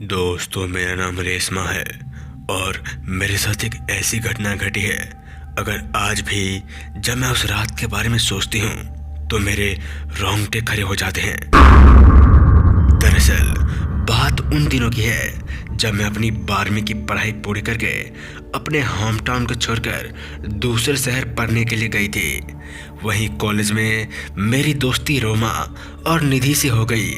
दोस्तों, मेरा नाम रेशमा है और मेरे साथ एक ऐसी घटना घटी है। अगर आज भी जब मैं उस रात के बारे में सोचती हूँ तो मेरे रोंगटे खड़े हो जाते हैं। दरअसल बात उन दिनों की है जब मैं अपनी 12वीं की पढ़ाई पूरी करके अपने होम टाउन को छोड़कर दूसरे शहर पढ़ने के लिए गई थी। वहीं कॉलेज में मेरी दोस्ती रोमा और निधि से हो गई।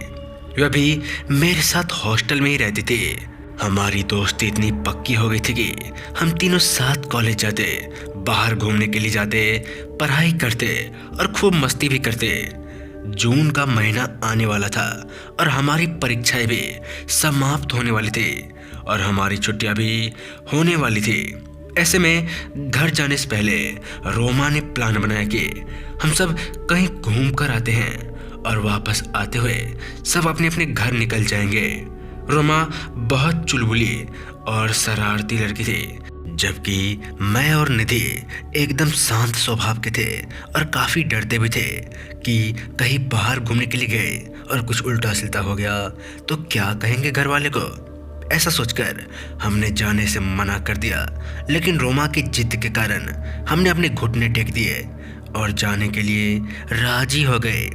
वह भी मेरे साथ हॉस्टल में ही रहती थी। हमारी दोस्ती इतनी पक्की हो गई थी कि हम तीनों साथ कॉलेज जाते, बाहर घूमने के लिए जाते, पढ़ाई करते और खूब मस्ती भी करते। जून का महीना आने वाला था और हमारी परीक्षाएं भी समाप्त होने वाली थी और हमारी छुट्टियां भी होने वाली थी। ऐसे में घर जाने से पहले रोमा ने प्लान बनाया कि हम सब कहीं घूम कर आते हैं और वापस आते हुए सब अपने अपने घर निकल जाएंगे। रोमा बहुत चुलबुली और शरारती लड़की थी, जबकि मैं और निधि एकदम शांत स्वभाव के थे और काफ़ी डरते भी थे कि कहीं बाहर घूमने के लिए गए और कुछ उल्टा सिल्टा हो गया तो क्या कहेंगे घर वाले को। ऐसा सोचकर हमने जाने से मना कर दिया, लेकिन रोमा की जिद के कारण हमने अपने घुटने टेक दिए और जाने के लिए राजी हो गए।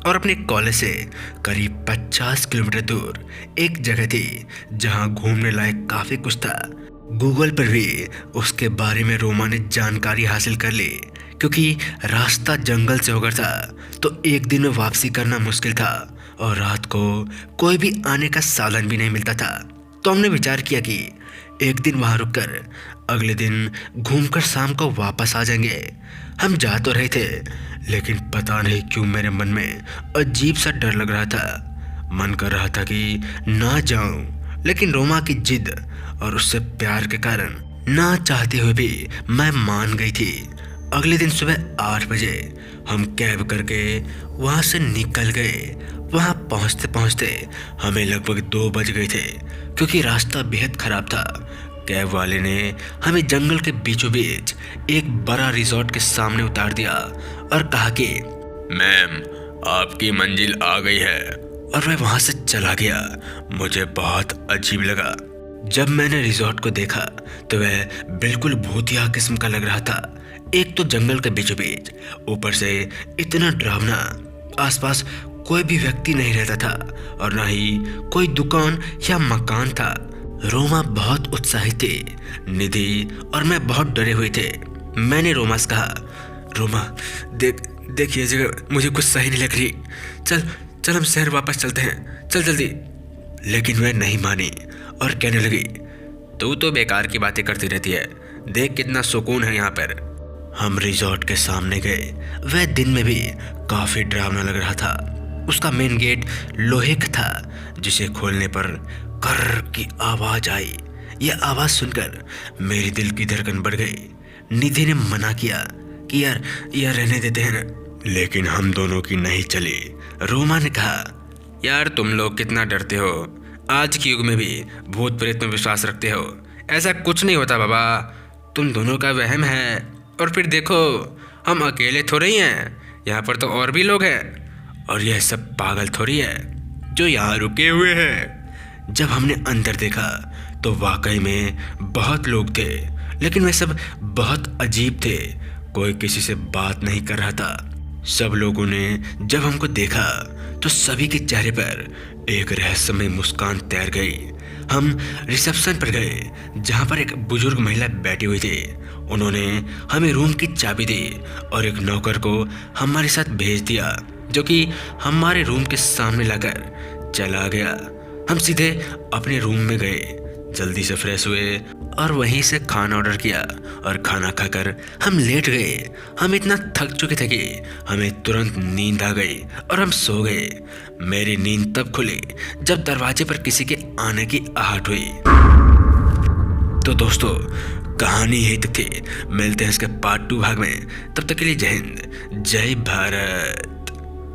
और अपने कॉलेज से करीब 50 किलोमीटर दूर एक जगह थी जहां घूमने लायक काफ़ी कुछ था। गूगल पर भी उसके बारे में रोमा ने जानकारी हासिल कर ली, क्योंकि रास्ता जंगल से होकर था तो एक दिन में वापसी करना मुश्किल था और रात को कोई भी आने का साधन भी नहीं मिलता था। तो हमने विचार किया कि एक दिन वहाँ रुककर अगले दिन घूमकर शाम को वापस आ जाएंगे। हम जा तो रहे थे, लेकिन पता नहीं क्यों मेरे मन में अजीब सा डर लग रहा था। मन कर रहा था कि ना जाऊं, लेकिन रोमा की जिद और उससे प्यार के कारण ना चाहते हुए भी मैं मान गई थी। अगले दिन सुबह 8 बजे हम कैब करके वहाँ से निकल गए। वहाँ पहुँचते पहुँचते हमें लगभग 2 बज गए थे, क्योंकि रास्ता बेहद खराब था। कैब वाले ने हमें जंगल के बीचों बीच एक बड़ा रिजॉर्ट के सामने उतार दिया और कहा कि मैम, आपकी मंजिल आ गई है। और वह वहाँ से चला गया। मुझे बहुत अजीब लगा जब मैंने रिजॉर्ट को देखा तो वह बिल्कुल भूतिया किस्म का लग रहा था। एक तो जंगल के बीचों बीच, ऊपर से इतना डरावना, आसपास कोई भी व्यक्ति नहीं रहता था और ना ही कोई दुकान या मकान था। रोमा बहुत उत्साहित थी, निधि और मैं बहुत डरे हुए थे। मैंने रोमा से कहा, रोमा देख ये जगह मुझे कुछ सही नहीं लग रही। चल हम शहर वापस चलते हैं, चल जल्दी। लेकिन वह नहीं मानी और कहने लगी, तू तो बेकार की बातें करती रहती है, देख कितना सुकून है यहाँ पर। हम रिजॉर्ट के सामने गए। वह दिन में भी काफ़ी डरावना लग रहा था। उसका मेन गेट लोहे का था, जिसे खोलने पर कर की आवाज़ आई। यह आवाज़ सुनकर मेरे दिल की धड़कन बढ़ गई। निधि ने मना किया कि यार रहने देते हैं ना, लेकिन हम दोनों की नहीं चली। रोमा ने कहा, यार तुम लोग कितना डरते हो, आज के युग में भी भूत प्रेत में विश्वास रखते हो। ऐसा कुछ नहीं होता बाबा, तुम दोनों का वहम है। और फिर देखो, हम अकेले थोड़े ही हैं, यहाँ पर तो और भी लोग हैं और यह सब पागल थोड़ी है जो यहाँ रुके हुए हैं। जब हमने अंदर देखा तो वाकई में बहुत लोग थे, लेकिन वे सब बहुत अजीब थे। कोई किसी से बात नहीं कर रहा था। सब लोगों ने जब हमको देखा तो सभी के चेहरे पर एक रहस्यमय मुस्कान तैर गई। हम रिसेप्शन पर गए, जहाँ पर एक बुजुर्ग महिला बैठी हुई थी। उन्होंने हमें रूम की चाबी दी और एक नौकर को हमारे साथ भेज दिया, जो कि हमारे रूम के सामने लाकर चला गया। हम सीधे अपने रूम में गए, जल्दी से फ्रेश हुए और वहीं से खाना ऑर्डर किया और खाना खाकर हम लेट गए। हम इतना थक चुके थे कि हमें तुरंत नींद आ गई और हम सो गए। मेरी नींद तब खुली जब दरवाजे पर किसी के आने की आहट हुई। तो दोस्तों, कहानी यही तक थी। मिलते हैं इसके पार्ट 2 भाग में। तब तक के लिए जय हिंद, जय भारत।